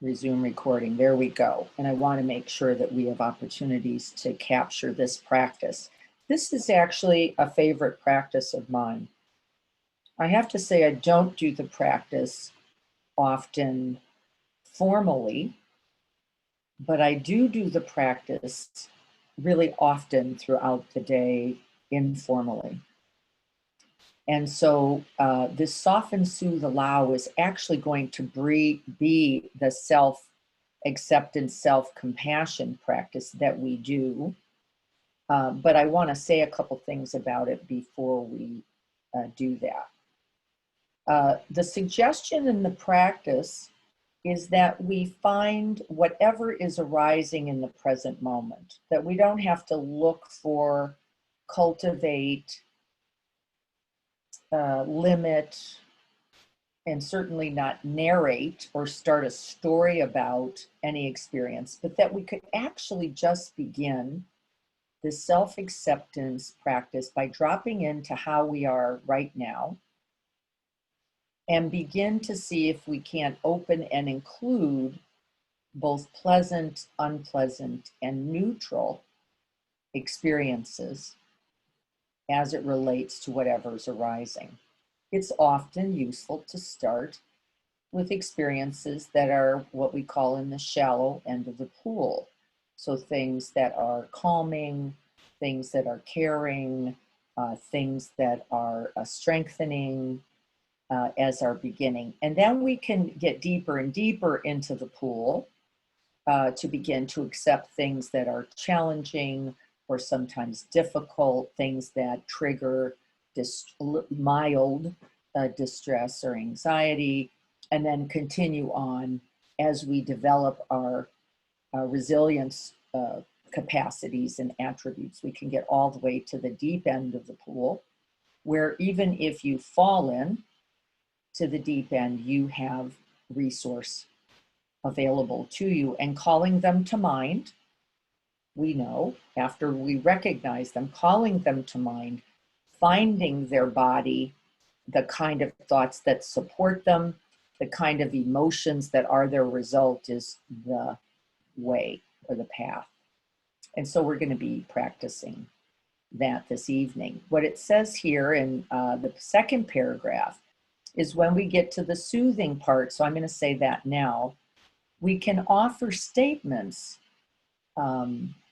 Resume recording. There we go. And I want to make sure that we have opportunities to capture this practice. This is actually a favorite practice of mine. I have to say I don't do the practice often formally, but I do the practice really often throughout the day informally. And so this soften, soothe, allow is actually going to be the self-acceptance, self-compassion practice that we do. But I want to say a couple things about it before we do that. The suggestion in the practice is that we find whatever is arising in the present moment, that we don't have to look for, cultivate, limit, and certainly not narrate or start a story about any experience, but that we could actually just begin the self-acceptance practice by dropping into how we are right now and begin to see if we can open and include both pleasant, unpleasant, and neutral experiences as it relates to whatever's arising. It's often useful to start with experiences that are what we call in the shallow end of the pool. So things that are calming, things that are caring, things that are strengthening as our beginning. And then we can get deeper and deeper into the pool to begin to accept things that are challenging, or sometimes difficult, things that trigger mild distress or anxiety, and then continue on as we develop our resilience capacities and attributes. We can get all the way to the deep end of the pool, where even if you fall in to the deep end, you have resource available to you, and calling them to mind. We know after we recognize them, calling them to mind, finding their body, the kind of thoughts that support them, the kind of emotions that are their result is the way or the path. And so we're going to be practicing that this evening. What it says here in the second paragraph is when we get to the soothing part, so I'm going to say that now, we can offer statements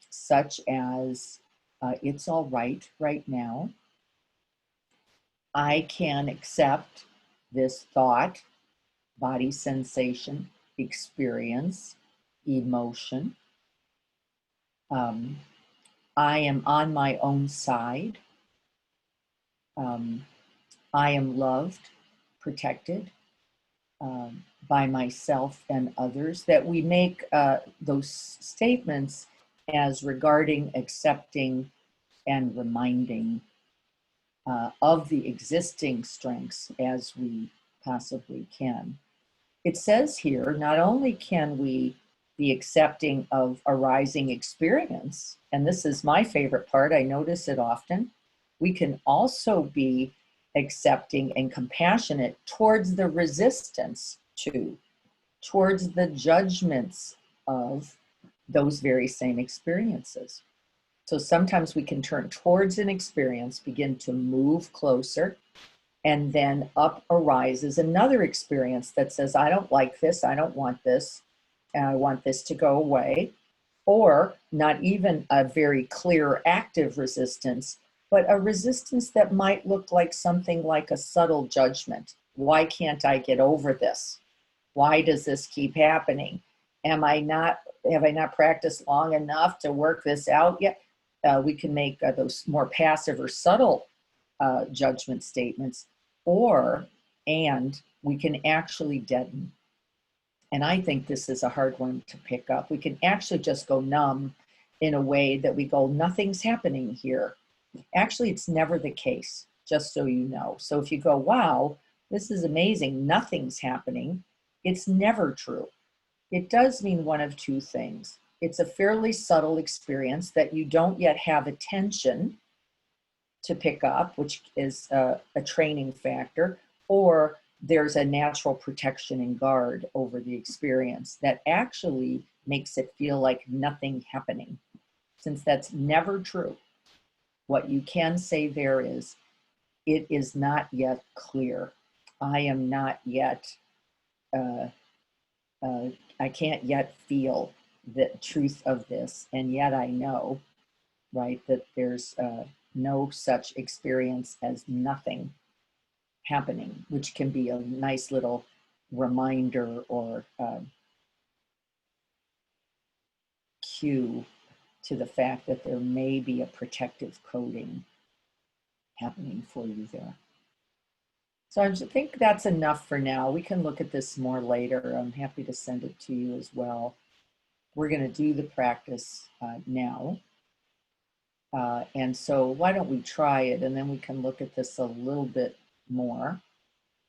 such as, it's all right now. I can accept this thought, body sensation, experience, emotion. I am on my own side. I am loved, protected by myself and others. That we make those statements as regarding, accepting, and reminding of the existing strengths as we possibly can. It says here, not only can we be accepting of arising experience, and this is my favorite part, I notice it often, we can also be accepting and compassionate towards the resistance to, towards the judgments of those very same experiences. So sometimes we can turn towards an experience, begin to move closer, and then up arises another experience that says, I don't like this, I don't want this, and I want this to go away. Or not even a very clear active resistance, but a resistance that might look like something like a subtle judgment. Why can't I get over this? Why does this keep happening? Have I not practiced long enough to work this out yet? We can make those more passive or subtle judgment statements, and we can actually deaden. And I think this is a hard one to pick up. We can actually just go numb in a way that we go, nothing's happening here. Actually, it's never the case, just so you know. So if you go, wow, this is amazing, nothing's happening, it's never true. It does mean one of two things. It's a fairly subtle experience that you don't yet have attention to pick up, which is a training factor, or there's a natural protection and guard over the experience that actually makes it feel like nothing happening. Since that's never true, what you can say there is, it is not yet clear. I am not yet, I can't yet feel the truth of this. And yet I know, right, that there's no such experience as nothing happening, which can be a nice little reminder or cue to the fact that there may be a protective coding happening for you there. So I think that's enough for now. We can look at this more later. I'm happy to send it to you as well. We're going to do the practice now. And so why don't we try it, and then we can look at this a little bit more.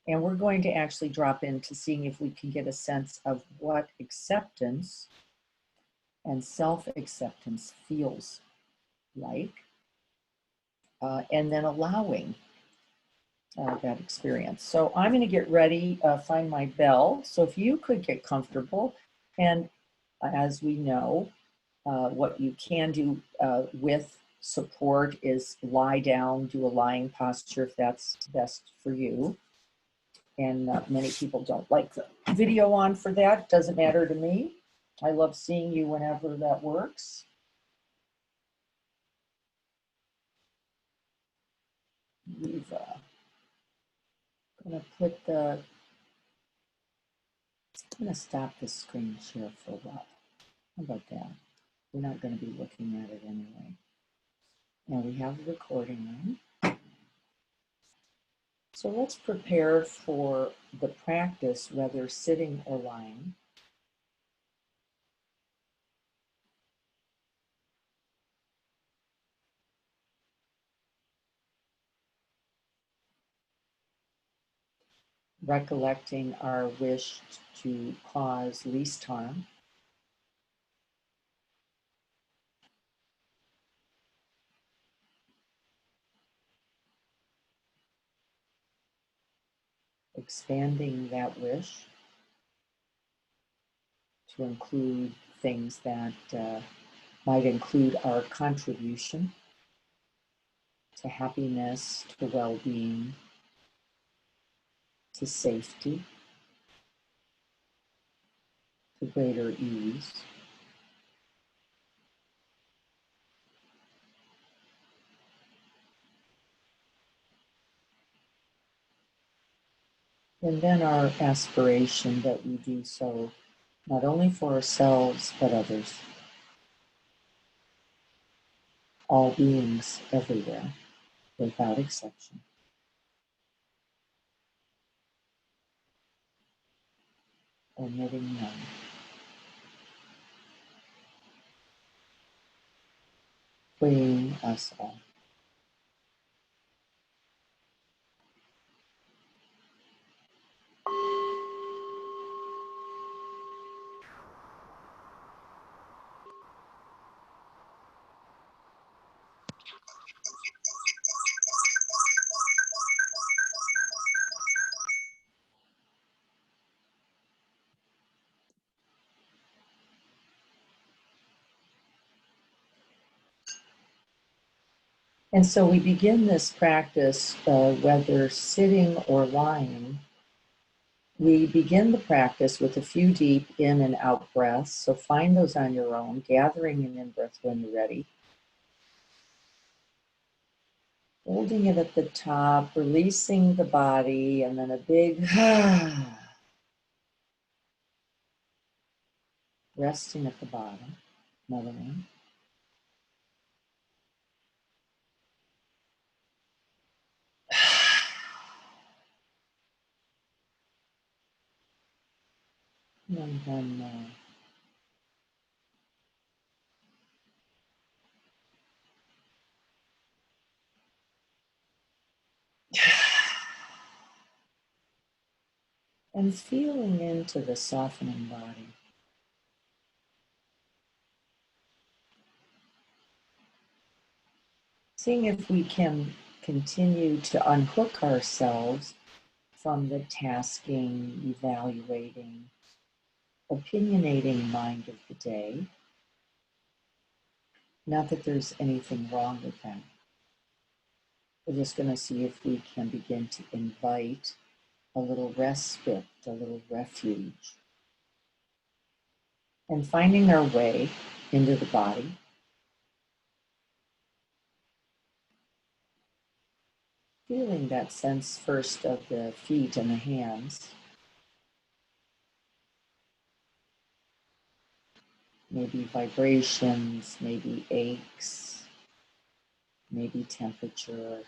And we're going to actually drop into seeing if we can get a sense of what acceptance and self-acceptance feels like, and then allowing that experience. So I'm going to get ready, find my bell. So if you could get comfortable, and as we know, what you can do with support is lie down, do a lying posture if that's best for you. And many people don't like the video on for that. It doesn't matter to me. I love seeing you whenever that works. We've gonna put the, I'm gonna stop the screen share for a while. How about that? We're not gonna be looking at it anyway. Now we have the recording on. So let's prepare for the practice, whether sitting or lying. Recollecting our wish to cause least harm. Expanding that wish to include things that might include our contribution to happiness, to well-being, to safety, to greater ease. And then our aspiration that we do so not only for ourselves, but others. All beings everywhere, without exception. Omitting none. Freeing us all. And so we begin this practice, whether sitting or lying. We begin the practice with a few deep in and out breaths. So find those on your own, gathering an in-breath when you're ready. Holding it at the top, releasing the body, and then a big resting at the bottom. Another one. And then and feeling into the softening body. Seeing if we can continue to unhook ourselves from the tasking, evaluating, opinionating mind of the day. Not that there's anything wrong with that. We're just going to see if we can begin to invite a little respite, a little refuge, and finding our way into the body. Feeling that sense first of the feet and the hands. Maybe vibrations, maybe aches, maybe temperature.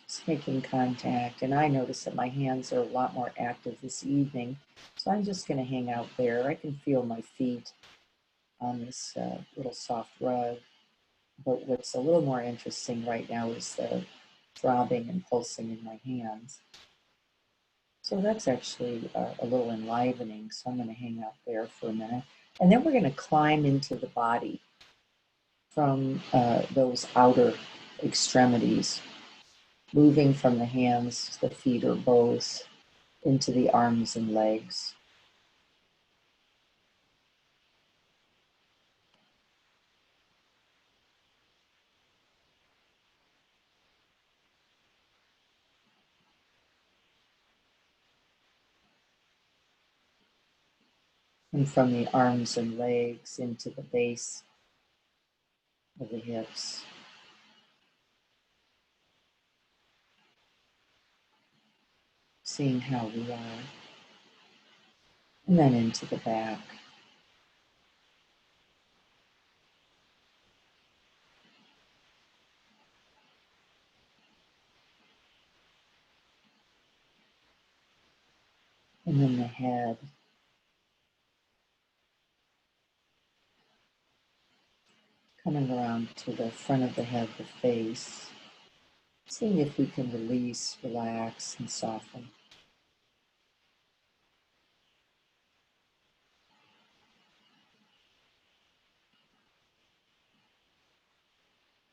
Just making contact. And I notice that my hands are a lot more active this evening. So I'm just going to hang out there. I can feel my feet on this little soft rug. But what's a little more interesting right now is the throbbing and pulsing in my hands. So that's actually a little enlivening. So I'm going to hang out there for a minute. And then we're going to climb into the body from those outer extremities, moving from the hands, the feet, or both, into the arms and legs. And from the arms and legs into the base of the hips. Seeing how we are. And then into the back. And then the head. Coming around to the front of the head, the face. Seeing if we can release, relax, and soften.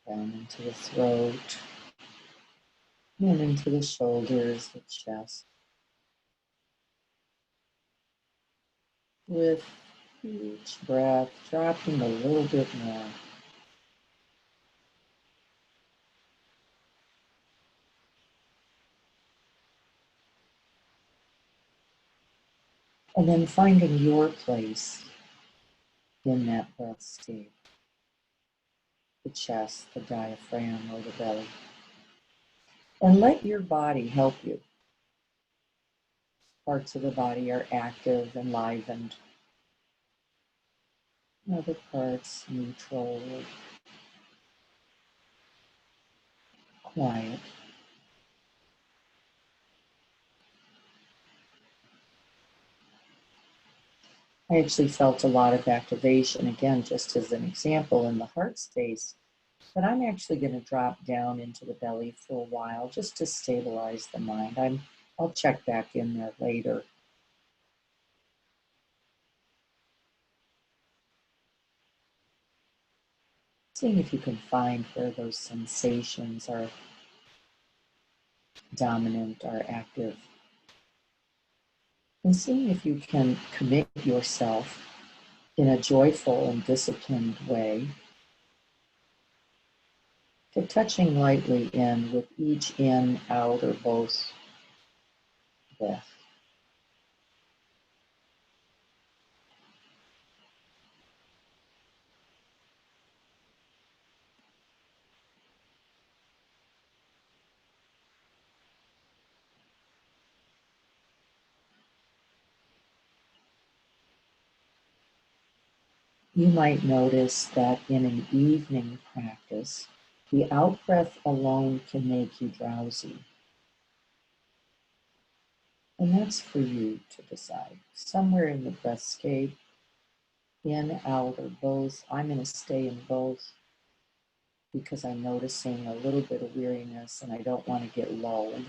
Down into the throat. And into the shoulders, the chest. With each breath, dropping a little bit more. And then finding your place in that breath state. The chest, the diaphragm, or the belly. And let your body help you. Parts of the body are active, enlivened. Other parts neutral, quiet. I actually felt a lot of activation, again, just as an example, in the heart space. But I'm actually going to drop down into the belly for a while just to stabilize the mind. I'll check back in there later. Seeing if you can find where those sensations are dominant, are active. And seeing if you can commit yourself in a joyful and disciplined way to touching lightly in with each in, out, or both breath. You might notice that in an evening practice, the out breath alone can make you drowsy. And that's for you to decide. Somewhere in the breathscape, in, out, or both. I'm going to stay in both because I'm noticing a little bit of weariness and I don't want to get lulled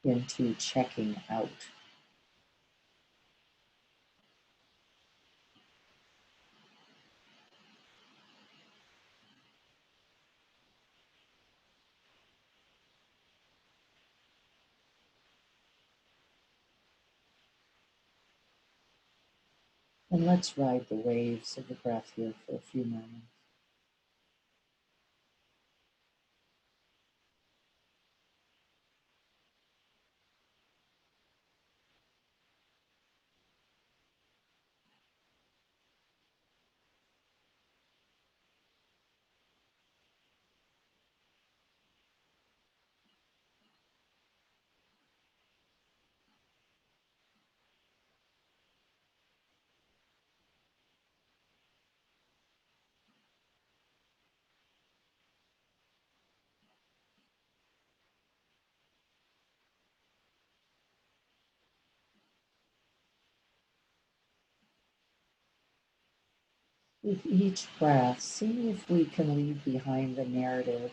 into checking out. And let's ride the waves of the breath here for a few moments. With each breath, see if we can leave behind the narrative,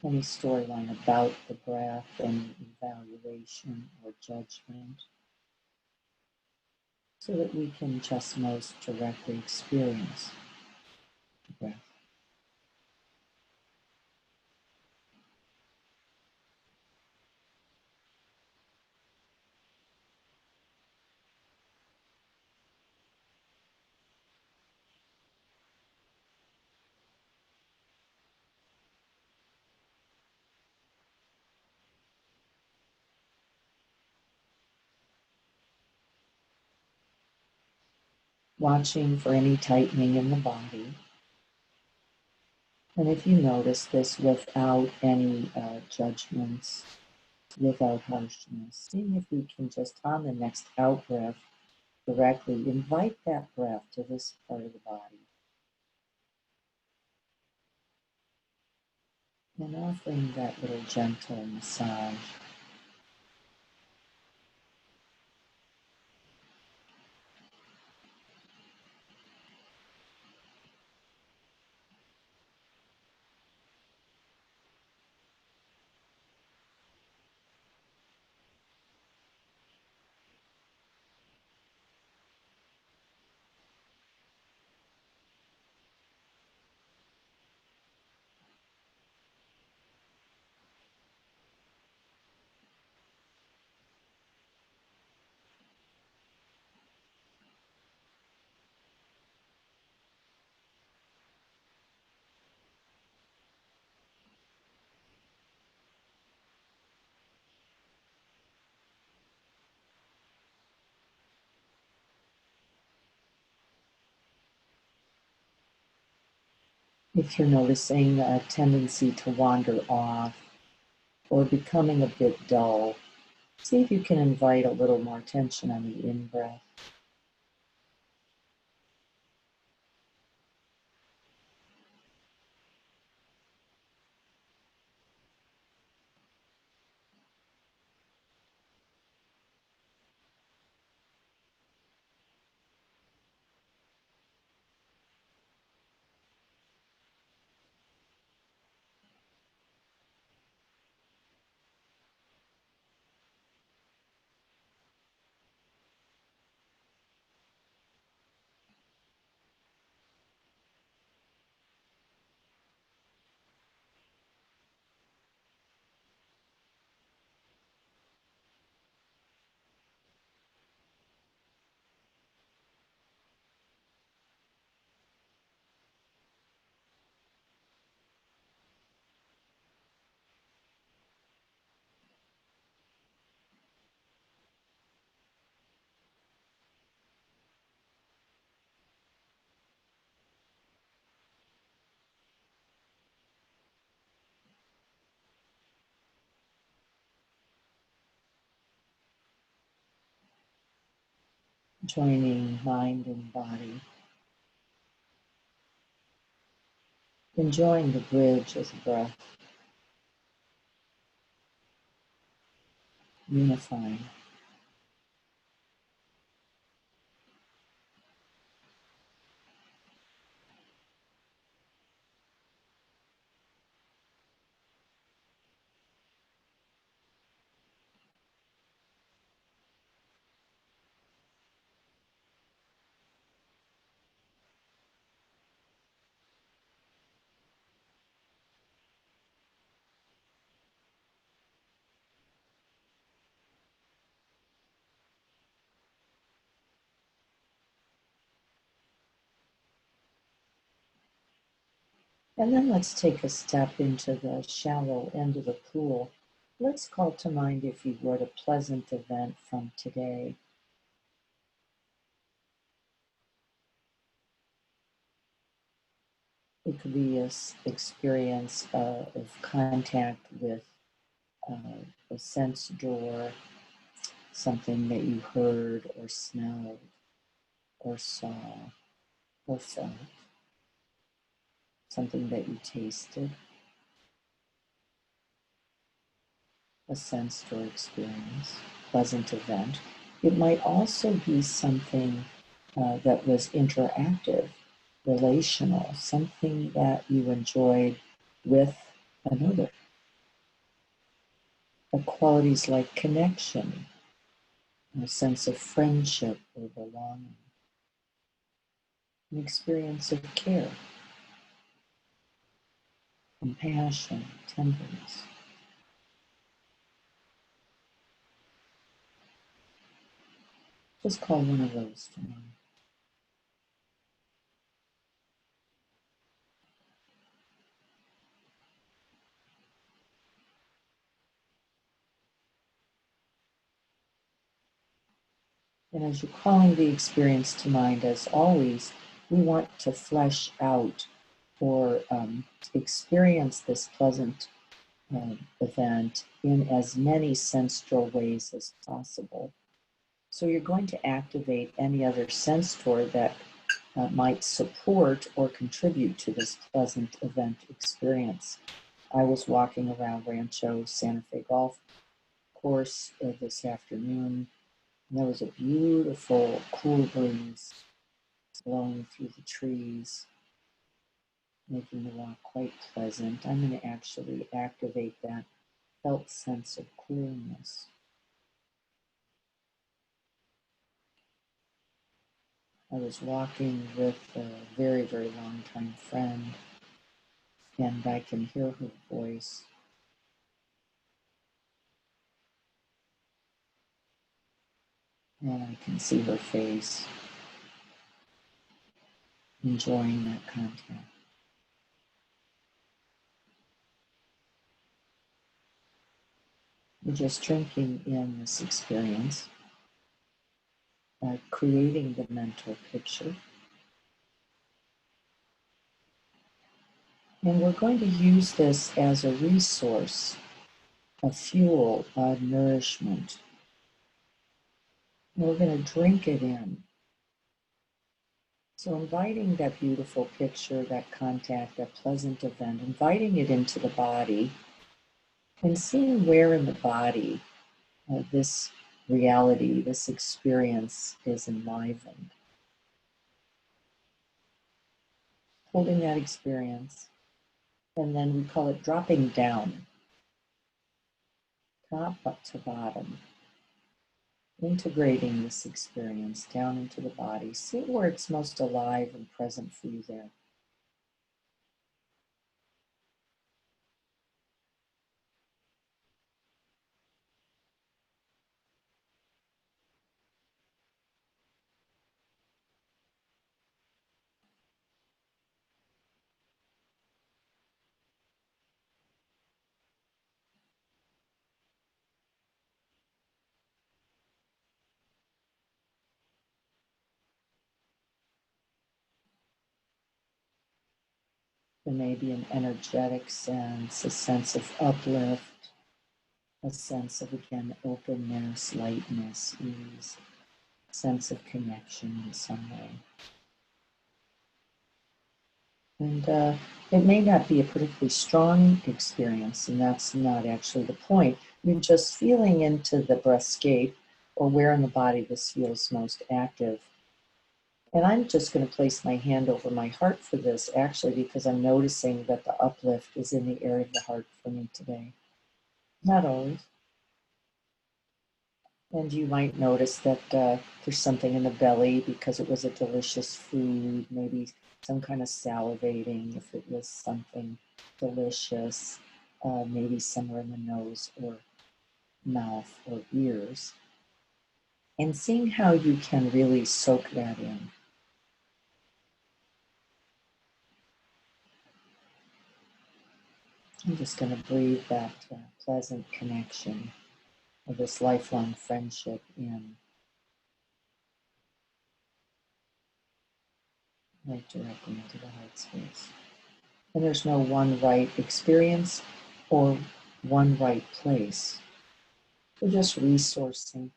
any storyline about the breath, any evaluation or judgment, so that we can just most directly experience the breath. Watching for any tightening in the body. And if you notice this without any judgments, without harshness, seeing if we can just on the next out breath directly invite that breath to this part of the body. And offering that little gentle massage. If you're noticing a tendency to wander off or becoming a bit dull, see if you can invite a little more tension on the in-breath. Joining mind and body. Enjoying the bridge as a breath. Unifying. And then let's take a step into the shallow end of the pool. Let's call to mind, if you would, a pleasant event from today. It could be an experience of contact with a sense door, something that you heard or smelled or saw or felt, something that you tasted, a sense door experience, pleasant event. It might also be something that was interactive, relational, something that you enjoyed with another. The qualities like connection, a sense of friendship or belonging, an experience of care, compassion, tenderness. Just call one of those to mind. And as you're calling the experience to mind, as always, we want to flesh out or experience this pleasant event in as many sensorial ways as possible. So you're going to activate any other sensor that might support or contribute to this pleasant event experience. I was walking around Rancho Santa Fe Golf Course this afternoon, and there was a beautiful cool breeze blowing through the trees, making the walk quite pleasant. I'm going to actually activate that felt sense of coolness. I was walking with a very, very long time friend, and I can hear her voice. And I can see her face, enjoying that contact. We're just drinking in this experience, creating the mental picture. And we're going to use this as a resource, a fuel, a nourishment. And we're going to drink it in. So inviting that beautiful picture, that contact, that pleasant event, inviting it into the body and seeing where in the body this reality, this experience is enlivened. Holding that experience, and then we call it dropping down, top up to bottom, integrating this experience down into the body. See where it's most alive and present for you there. There may be an energetic sense, a sense of uplift, a sense of, again, openness, lightness, ease, a sense of connection in some way. And it may not be a particularly strong experience, and that's not actually the point. You're just feeling into the breathscape or where in the body this feels most active. And I'm just going to place my hand over my heart for this, actually, because I'm noticing that the uplift is in the area of the heart for me today. Not always. And you might notice that there's something in the belly because it was a delicious food, maybe some kind of salivating if it was something delicious, maybe somewhere in the nose or mouth or ears. And seeing how you can really soak that in. I'm just going to breathe that pleasant connection of this lifelong friendship in right directly into the heart space. And there's no one right experience or one right place. We're just resourcing.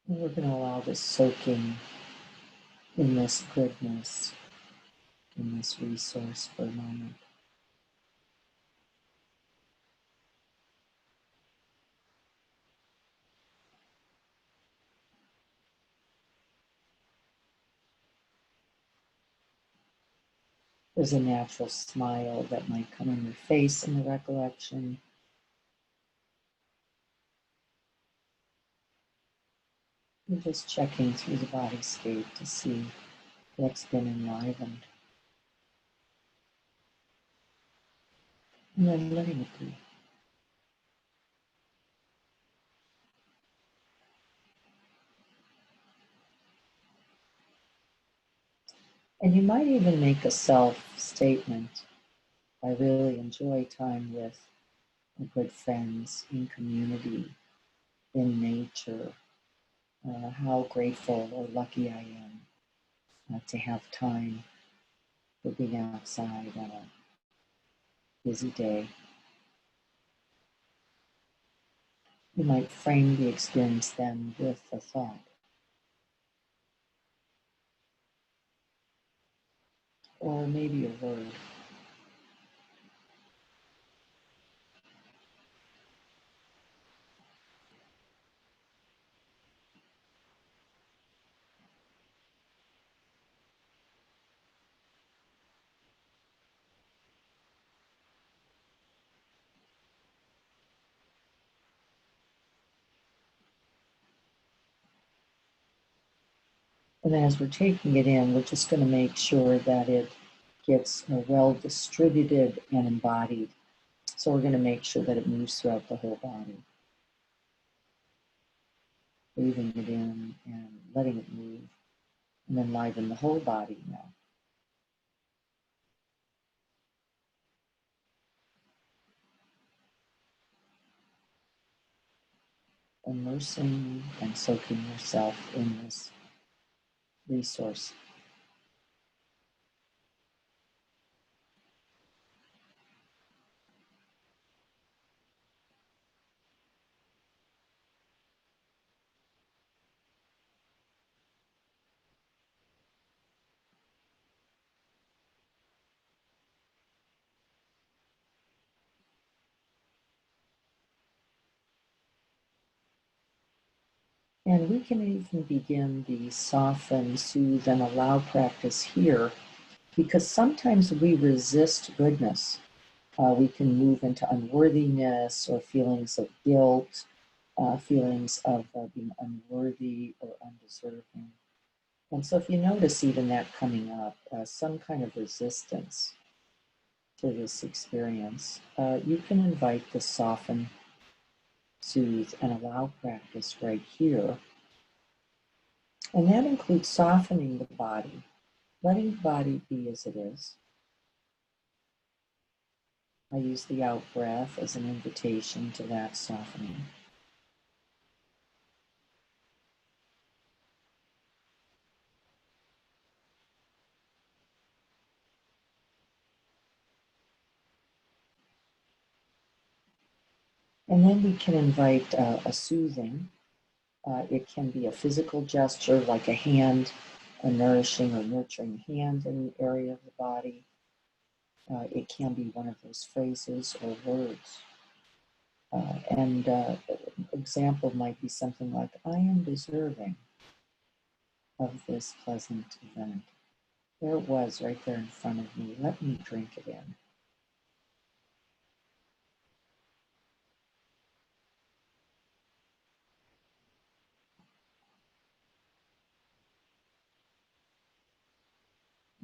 And we're going to allow this soaking in this goodness, in this resource for a moment. There's a natural smile that might come on your face in the recollection. You're just checking through the bodyscape to see what's been enlivened. And then letting it be. And you might even make a self-statement. I really enjoy time with good friends, in community, in nature. How grateful or lucky I am to have time for being outside on a busy day. You might frame the experience then with a thought or maybe a word. And then as we're taking it in, we're just going to make sure that it gets well distributed and embodied. So we're going to make sure that it moves throughout the whole body. Breathing it in and letting it move, and enliven the whole body now. Immersing and soaking yourself in this resource. And we can even begin the soften, soothe, and allow practice here because sometimes we resist goodness. We can move into unworthiness or feelings of guilt, feelings of being unworthy or undeserving. And so if you notice even that coming up, some kind of resistance to this experience, you can invite the soften, soothe, and allow practice right here. And that includes softening the body, letting the body be as it is. I use the out breath as an invitation to that softening. And then we can invite a soothing. It can be a physical gesture like a hand, a nourishing or nurturing hand in the area of the body. It can be one of those phrases or words. And example might be something like, I am deserving of this pleasant event. There it was right there in front of me. Let me drink it in.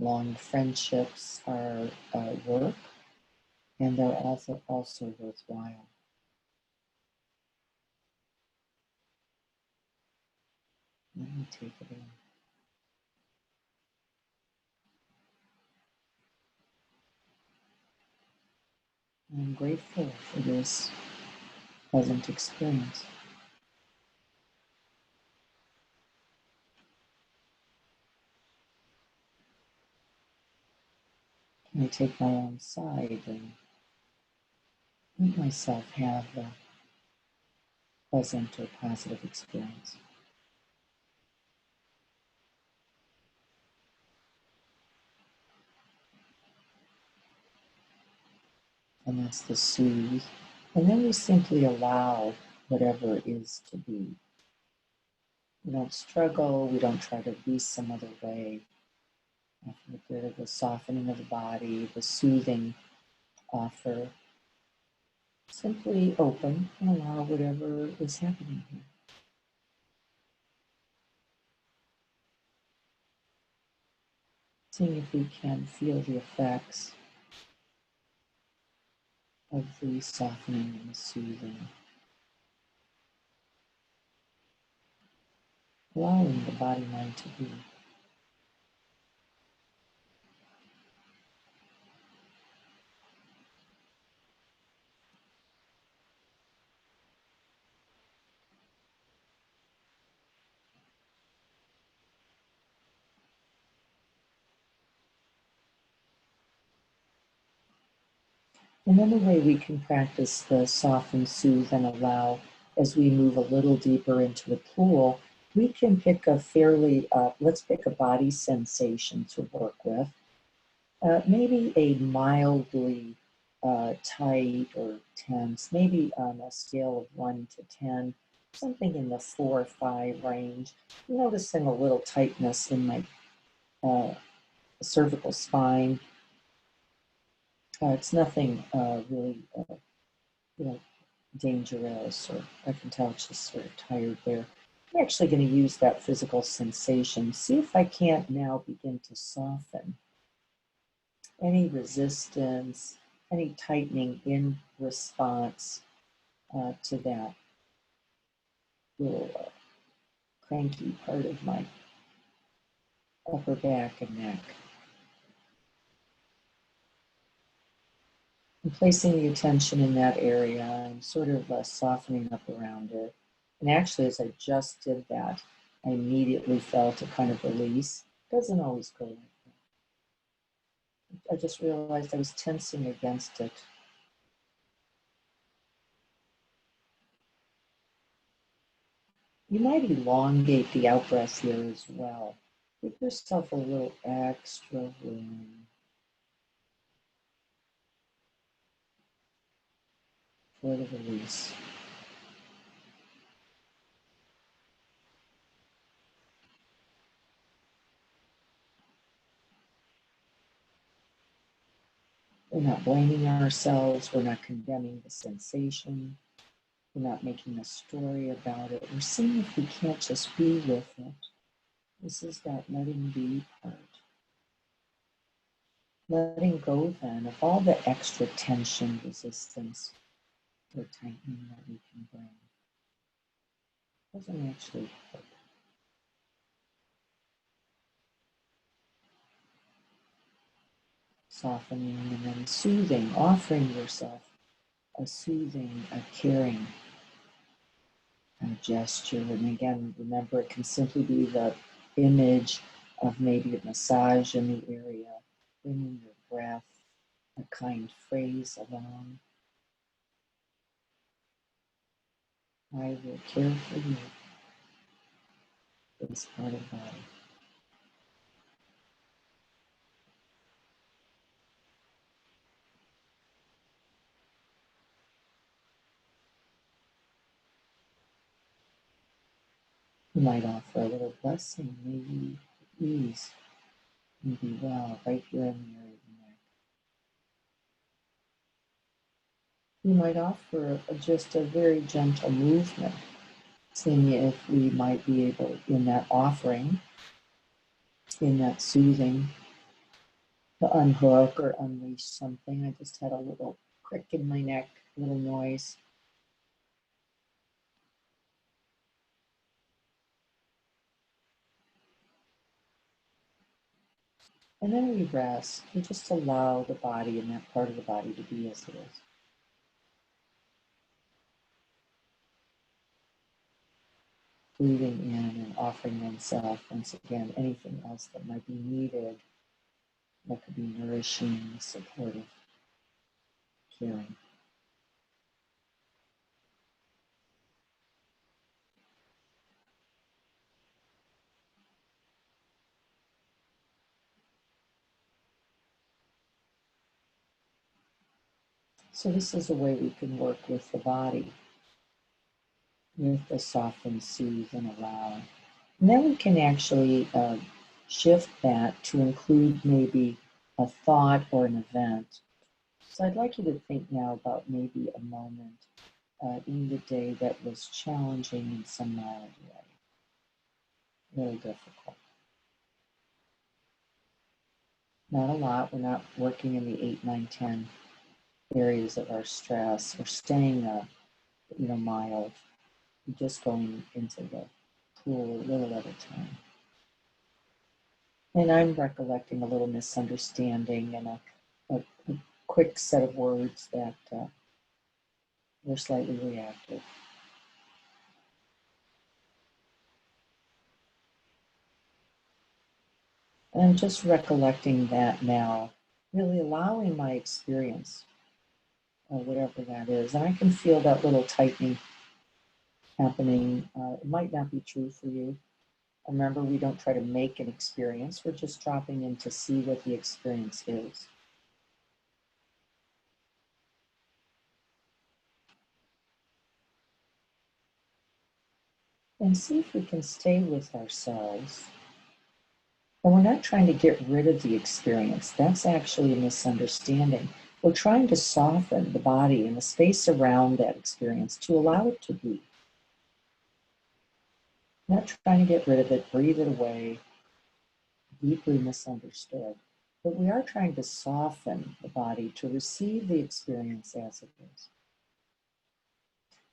long friendships are work, and they're also worthwhile. Let me take it in. I'm grateful for this pleasant experience. Can I take my own side and let myself have a pleasant or positive experience? And that's the soothe. And then we simply allow whatever is to be. We don't struggle, we don't try to be some other way. After the softening of the body, the soothing offer, simply open and allow whatever is happening here. Seeing if we can feel the effects of the softening and the soothing. Allowing the body-mind to be. Another way we can practice the soften, soothe, and allow as we move a little deeper into the pool, we can pick a fairly, let's pick a body sensation to work with. Maybe a mildly tight or tense, maybe on a scale of 1 to 10, something in the 4 or 5 range. Noticing a little tightness in my cervical spine. It's nothing really, dangerous, or I can tell it's just sort of tired there. I'm actually going to use that physical sensation. See if I can't now begin to soften any resistance, any tightening in response to that little cranky part of my upper back and neck. And placing the attention in that area and sort of softening up around it. And actually, as I just did that, I immediately felt a kind of release. Doesn't always go like that. I just realized I was tensing against it. You might elongate the out-breath here as well. Give yourself a little extra room for the release. We're not blaming ourselves. We're not condemning the sensation. We're not making a story about it. We're seeing if we can't just be with it. This is that letting be part. Letting go then of all the extra tension, resistance, or tightening that we can bring. Doesn't actually hurt. Softening and then soothing, offering yourself a soothing, a caring gesture. And again, remember, it can simply be the image of maybe a massage in the area, bringing your breath, a kind phrase along. I will care for you, this part of the body. You might offer a little blessing, maybe ease, and be well right here in the area of the neck. You might offer just a very gentle movement, seeing if we might be able, in that offering, in that soothing, to unhook or unleash something. I just had a little crick in my neck, a little noise. And then we rest. We just allow the body and that part of the body to be as it is. Breathing in and offering oneself, once again, anything else that might be needed, that could be nourishing, supportive, caring. So this is a way we can work with the body, with the soften, soothe, and allow. And then we can actually shift that to include maybe a thought or an event. So I'd like you to think now about maybe a moment in the day that was challenging in some mild way, really difficult. Not a lot. We're not working in the 8, 9, 10 areas of our stress. We're staying, mild. We're just going into the pool a little at a time. And I'm recollecting a little misunderstanding and a quick set of words that were slightly reactive. And I'm just recollecting that now, really allowing my experience, whatever that is. And I can feel that little tightening happening. It might not be true for you. Remember, we don't try to make an experience. We're just dropping in to see what the experience is. And see if we can stay with ourselves. And we're not trying to get rid of the experience. That's actually a misunderstanding. We're trying to soften the body and the space around that experience to allow it to be. Not trying to get rid of it, breathe it away, deeply misunderstood. But we are trying to soften the body to receive the experience as it is.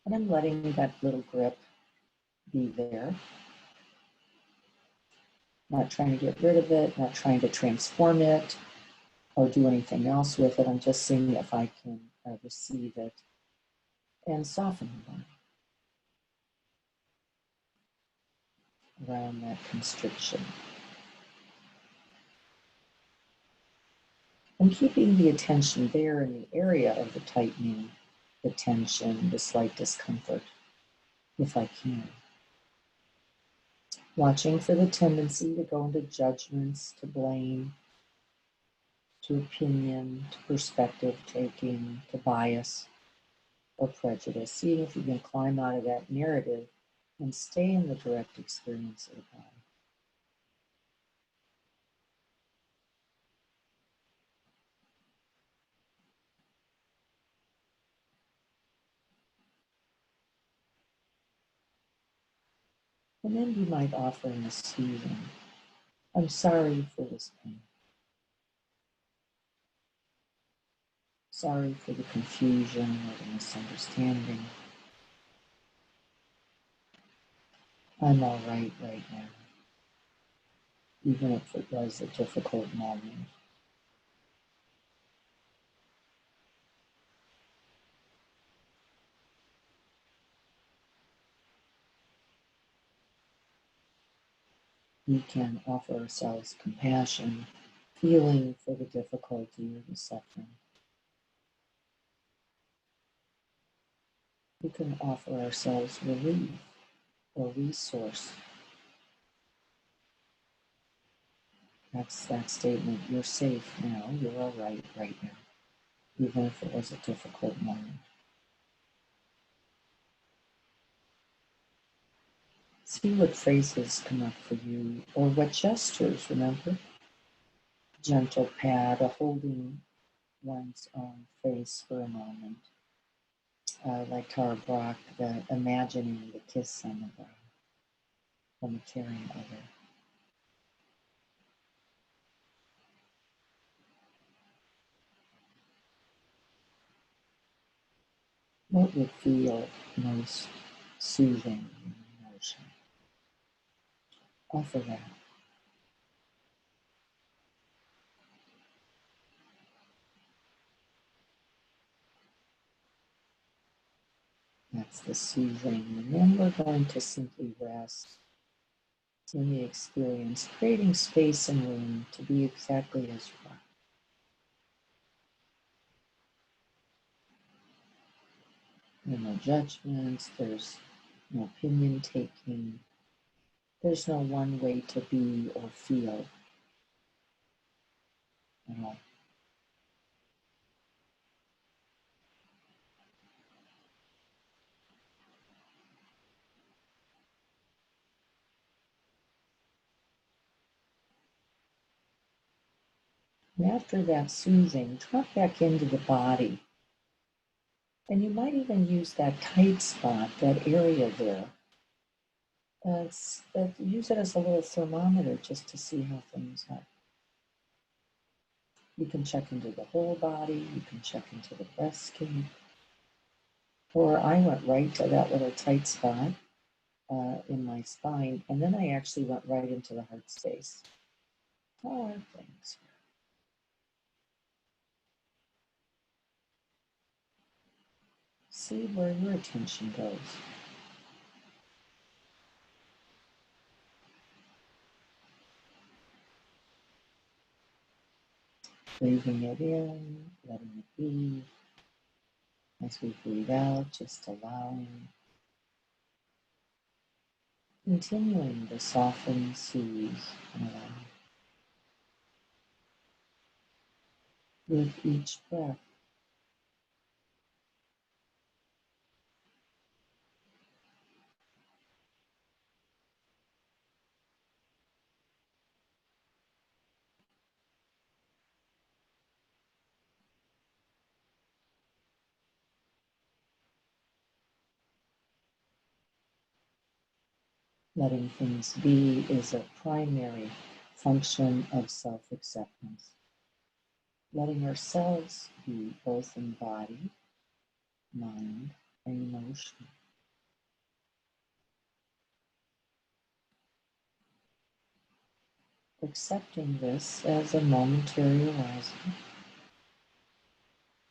And I'm letting that little grip be there. Not trying to get rid of it, not trying to transform it or do anything else with it. I'm just seeing if I can receive it and soften the body around that constriction. And keeping the attention there in the area of the tightening, the tension, the slight discomfort, if I can. Watching for the tendency to go into judgments, to blame, to opinion, to perspective taking, to bias or prejudice. Seeing if you can climb out of that narrative and stay in the direct experience of the body. And then you might offer in a soothing, I'm sorry for this pain. Sorry for the confusion or the misunderstanding. I'm all right now, even if it was a difficult moment. We can offer ourselves compassion, feeling for the difficulty or the suffering. We can offer ourselves relief or resource. That's that statement, you're safe now, you're all right now, even if it was a difficult moment. See what phrases come up for you, or what gestures, remember? Gentle pat, a holding one's own face for a moment. Like Tara Brach, the imagining the kiss on the brow from a caring other. What would feel most soothing in emotion? Offer that. That's the soothing. And then we're going to simply rest in the experience, creating space and room to be exactly as you are. There are no judgments, there's no opinion taking, there's no one way to be or feel at all. And after that soothing, drop back into the body. And you might even use that tight spot, that area there. Use it as a little thermometer just to see how things are. You can check into the whole body, you can check into the breast cave. Or I went right to that little tight spot in my spine, and then I actually went right into the heart space. How are things? See where your attention goes. Breathing it in, letting it be. As we breathe out, just allowing. Continuing to soften, soothe, and allow. With each breath, letting things be is a primary function of self-acceptance. Letting ourselves be both in body, mind, and emotion. Accepting this as a momentary arising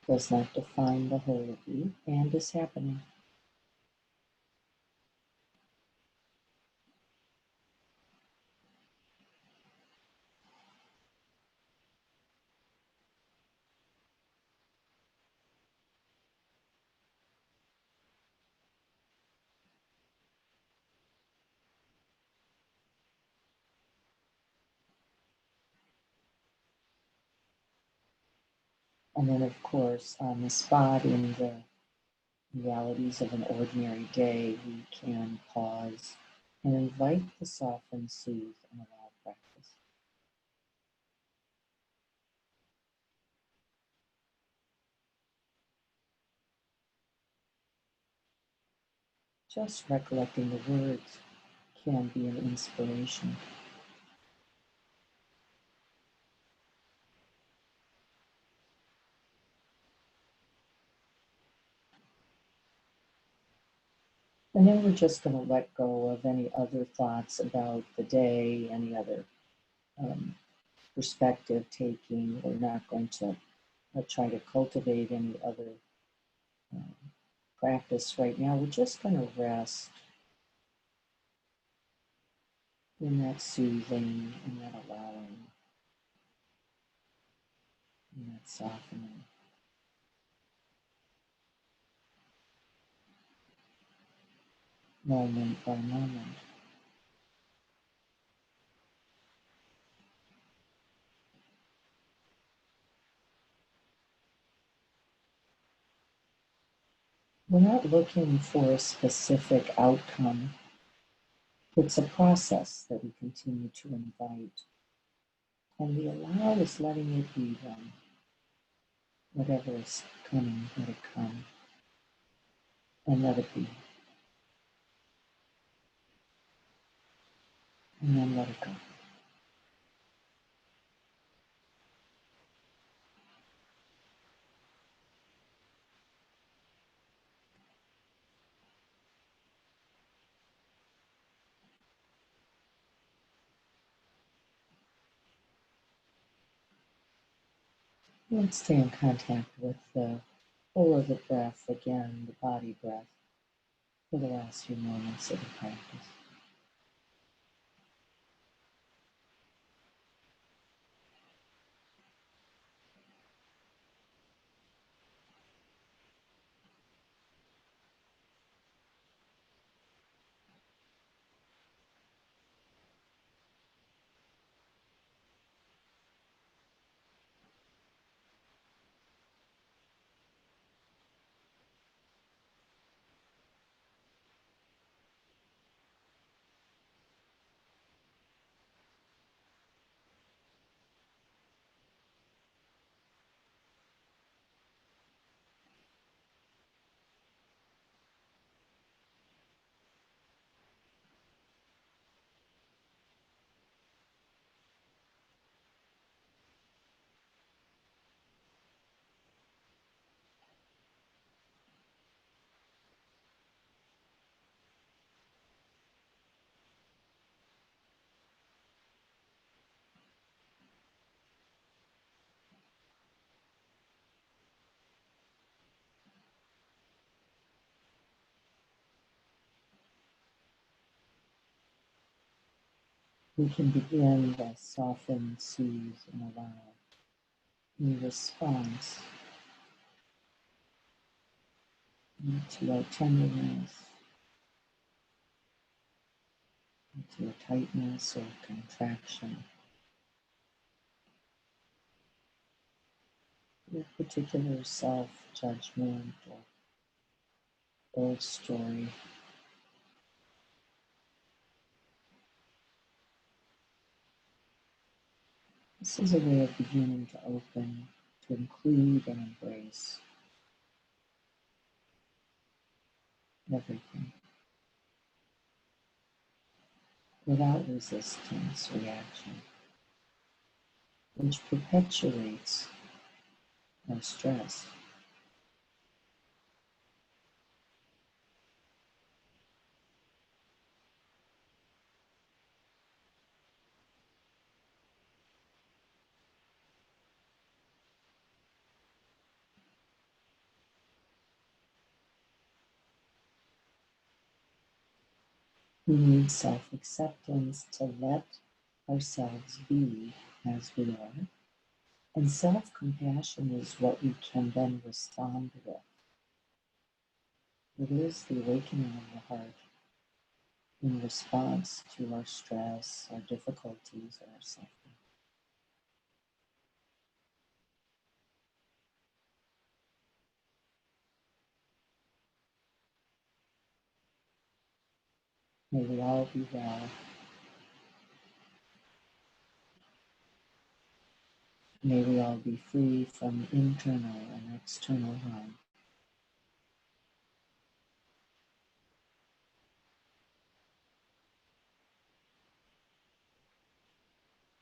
does not define the whole of you and is happening. And then, of course, on the spot in the realities of an ordinary day, we can pause and invite the soften, soothe, and allow practice. Just recollecting the words can be an inspiration. And then we're just going to let go of any other thoughts about the day, any other perspective taking. We're not going to try to cultivate any other um, practice right now. We're just going to rest in that soothing, in that allowing, in that softening. Moment by moment. We're not looking for a specific outcome. It's a process that we continue to invite. And the allow is letting it be then. Whatever is coming, let it come. And let it be. And then let it go. And stay in contact with the whole of the breath, again, the body breath, for the last few moments of the practice. We can begin to soften, soothe, and allow in response to our tenderness, to a tightness or contraction, your particular self-judgment or old story. This is a way of beginning to open, to include and embrace everything without resistance, reaction, which perpetuates our stress. We need self-acceptance to let ourselves be as we are. And self-compassion is what we can then respond with. It is the awakening of the heart in response to our stress, our difficulties, or our suffering. May we all be well. May we all be free from internal and external harm.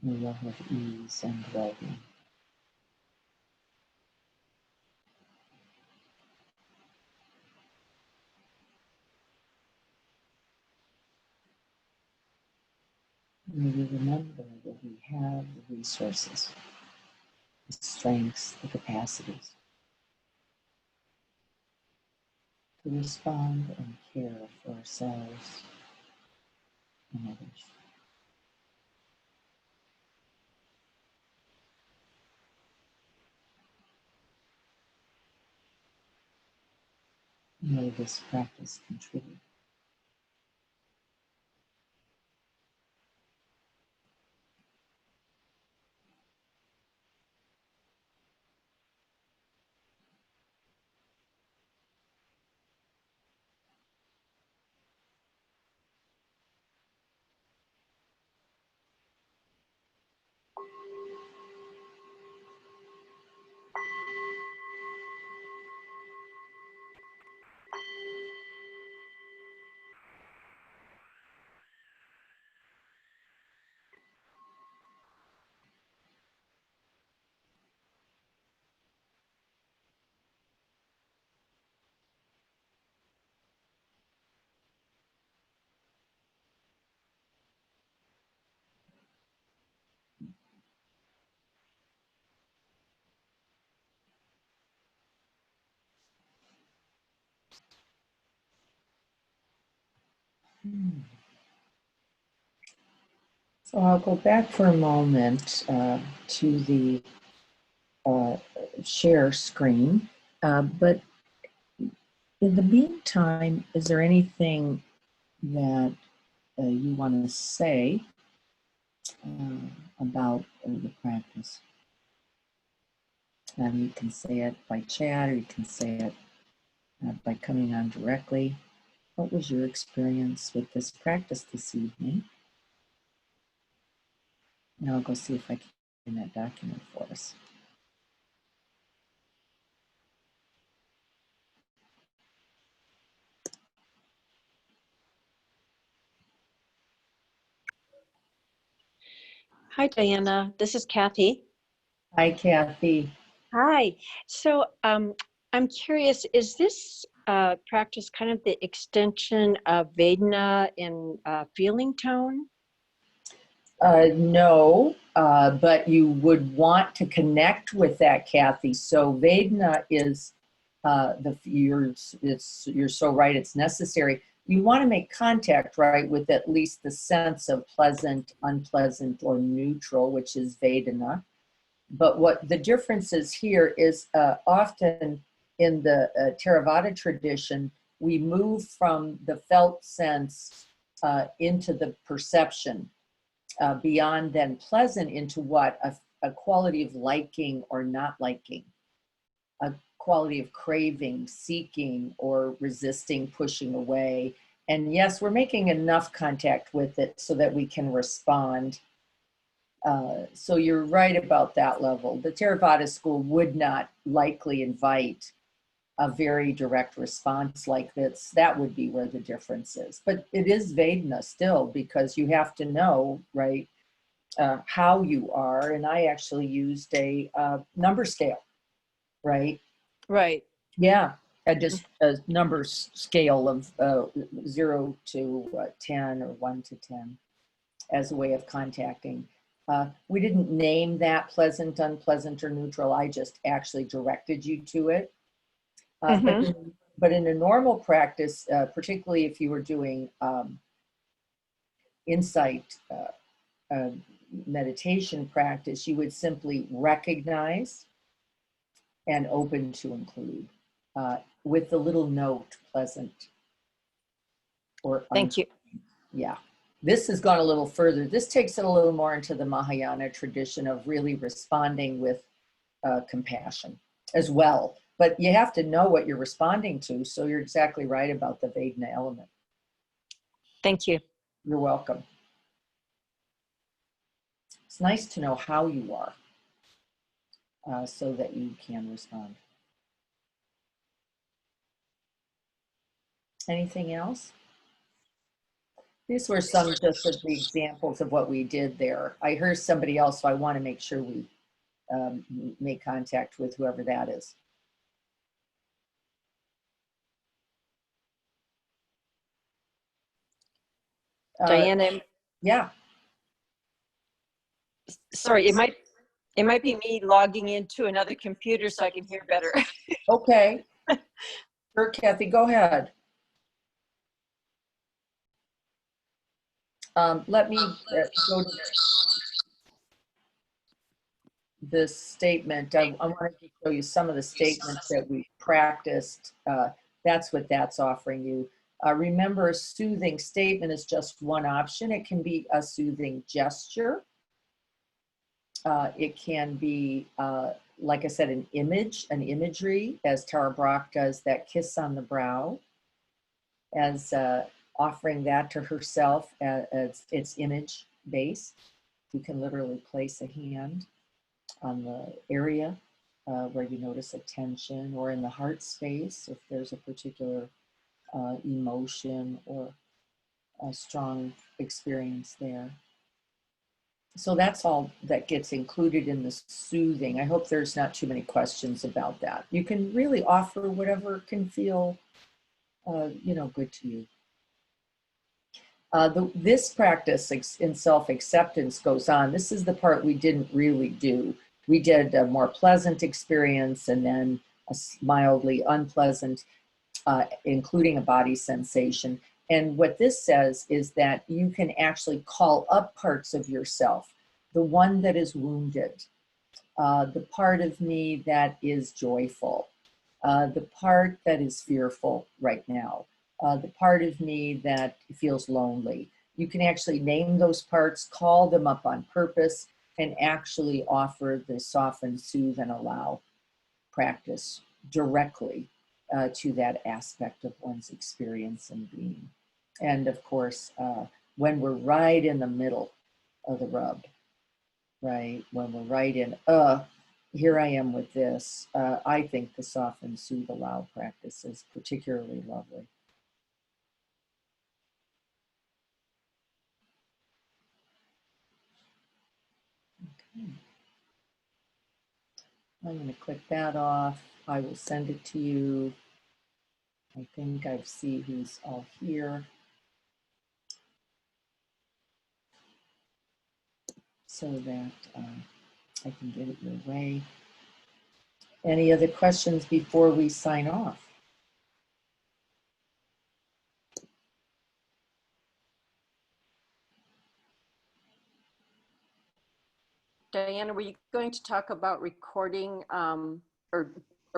May we all have ease and well-being. May we remember that we have the resources, the strengths, the capacities to respond and care for ourselves and others. May this practice contribute. So I'll go back for a moment to the share screen. But in the meantime, is there anything that you want to say about the practice? You can say it by chat, or you can say it by coming on directly. What was your experience with this practice this evening? Now I'll go see if I can find that document for us. Hi, Diana. This is Kathy. Hi, Kathy. Hi. So I'm curious, is this practice kind of the extension of Vedana in feeling tone? No, but you would want to connect with that, Kathy. So Vedana is you're so right, it's necessary. You want to make contact, right, with at least the sense of pleasant, unpleasant, or neutral, which is Vedana. But what the difference is here is often in the Theravada tradition, we move from the felt sense into the perception, beyond then pleasant into what? A quality of liking or not liking, a quality of craving, seeking, or resisting, pushing away. And yes, we're making enough contact with it so that we can respond. So you're right about that level. The Theravada school would not likely invite a very direct response like this. That would be where the difference is. But it is Vedana still, because you have to know, right, how you are. And I actually used a number scale, right? Right. Yeah, just a number scale of 0 to 10 or 1 to 10 as a way of contacting. We didn't name that pleasant, unpleasant, or neutral. I just actually directed you to it. But in a normal practice, particularly if you were doing insight meditation practice, you would simply recognize and open to include with the little note, pleasant or Thank you. Yeah. This has gone a little further. This takes it a little more into the Mahayana tradition of really responding with compassion as well. But you have to know what you're responding to. So you're exactly right about the Vedana element. Thank you. You're welcome. It's nice to know how you are so that you can respond. Anything else? These were some just of the examples of what we did there. I heard somebody else, so I want to make sure we make contact with whoever that is. Diana. Yeah. Sorry, it might be me logging into another computer so I can hear better. Okay. Sure, Kathy, go ahead. Let me go to this statement. I wanted to show you some of the statements that we practiced. That's what that's offering you. Remember, a soothing statement is just one option. It can be a soothing gesture. It can be, like I said, an image, an imagery, as Tara Brach does, that kiss on the brow, as offering that to herself as its image base. You can literally place a hand on the area where you notice a tension, or in the heart space if there's a particular emotion or a strong experience there. So that's all that gets included in the soothing. I hope there's not too many questions about that. You can really offer whatever can feel, good to you. This practice in self-acceptance goes on. This is the part we didn't really do. We did a more pleasant experience and then a mildly unpleasant, including a body sensation. And what this says is that you can actually call up parts of yourself, the one that is wounded, the part of me that is joyful, the part that is fearful right now, the part of me that feels lonely. You can actually name those parts, call them up on purpose, and actually offer the soften, soothe, and allow practice directly to that aspect of one's experience and being. And of course, when we're right in the middle of the rub, right, when we're right in, here I am with this, I think the soften, soothe, allow practice is particularly lovely. Okay. I'm going to click that off. I will send it to you. I think I see who's all here. So that I can get it your way. Any other questions before we sign off? Diana, were you going to talk about recording or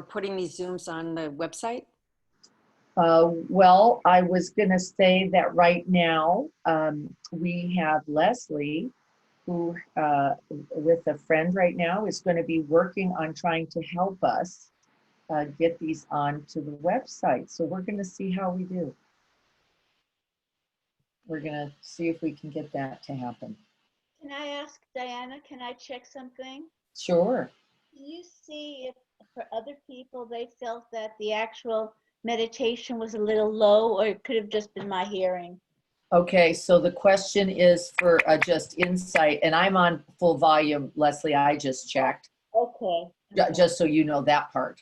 putting these Zooms on the website? Well, I was going to say that right now we have Leslie, who with a friend right now is going to be working on trying to help us get these onto the website. So we're going to see how we do. We're going to see if we can get that to happen. Can I ask Diana, can I check something? Sure. Do you see if for other people they felt that the actual meditation was a little low, or it could have just been my hearing? Okay, so the question is for just insight, and I'm on full volume, Leslie, I just checked. Okay. Just so you know that part.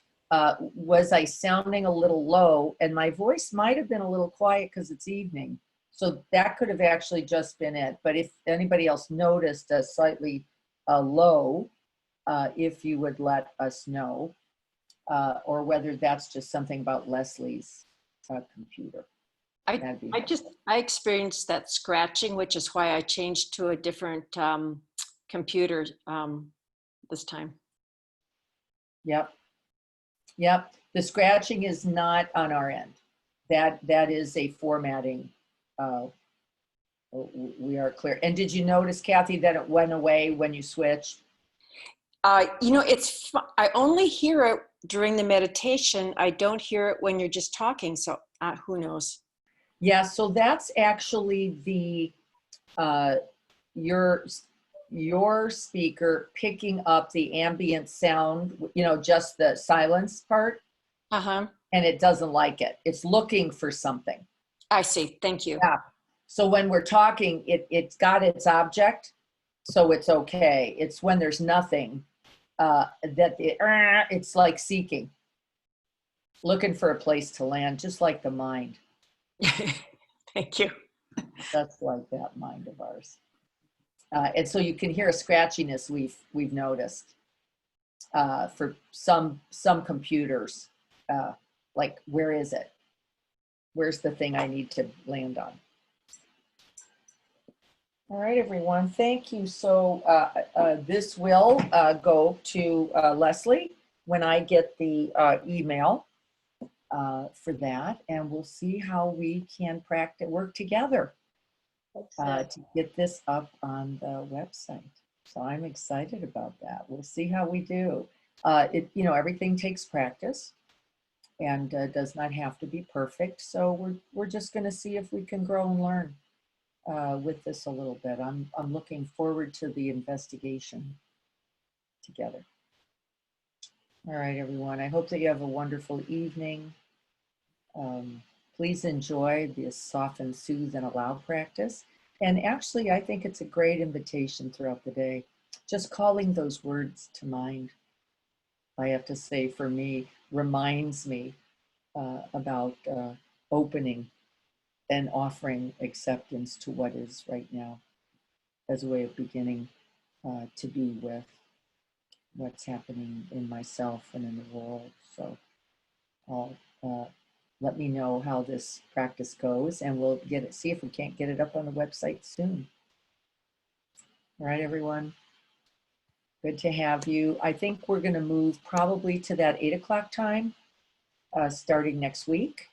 Was I sounding a little low? And my voice might have been a little quiet because it's evening. So that could have actually just been it. But if anybody else noticed a slightly low, if you would let us know, or whether that's just something about Leslie's computer. I experienced that scratching, which is why I changed to a different computer this time. Yep. Yep. The scratching is not on our end. That is a formatting. We are clear. And did you notice, Kathy, that it went away when you switched? You know, I only hear it during the meditation. I don't hear it when you're just talking. So who knows? Yeah. So that's actually the your speaker picking up the ambient sound. You know, just the silence part. And it doesn't like it. It's looking for something. I see. Thank you. Yeah. So when we're talking, it's got its object, so it's okay. It's when there's nothing that it's like seeking, looking for a place to land, just like the mind. Thank you. That's like that mind of ours. And so you can hear a scratchiness we've noticed for some computers. Like, where is it? Where's the thing I need to land on? All right, everyone, thank you. So this will go to Leslie when I get the email for that, and we'll see how we can work together to get this up on the website. So I'm excited about that. We'll see how we do. You know, everything takes practice and does not have to be perfect. So we're just going to see if we can grow and learn with this a little bit. I'm looking forward to the investigation together. All right, everyone. I hope that you have a wonderful evening. Please enjoy this soften, soothe, and allow practice. And actually, I think it's a great invitation throughout the day. Just calling those words to mind, I have to say, for me, reminds me about opening and offering acceptance to what is right now as a way of beginning to be with what's happening in myself and in the world. So I'll let me know how this practice goes, and we'll get it, see if we can't get it up on the website soon. All right, everyone. Good to have you. I think we're going to move probably to that 8 o'clock time starting next week.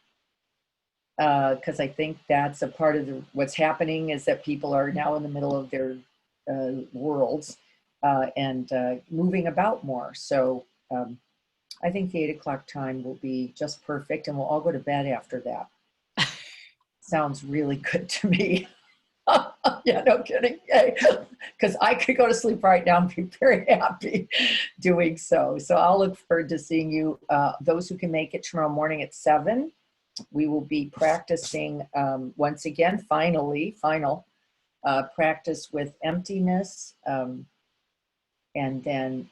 Because I think that's a part of what's happening is that people are now in the middle of their worlds and moving about more. So I think the 8 o'clock time will be just perfect, and we'll all go to bed after that. Sounds really good to me. Yeah, no kidding. Because I could go to sleep right now and be very happy doing so. So I'll look forward to seeing you. Those who can make it tomorrow morning at 7. We will be practicing once again, final practice with emptiness, and then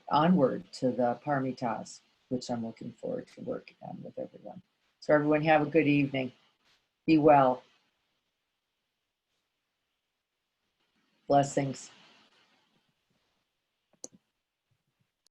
onward to the paramitas, which I'm looking forward to working on with everyone. So everyone have a good evening. Be well. Blessings.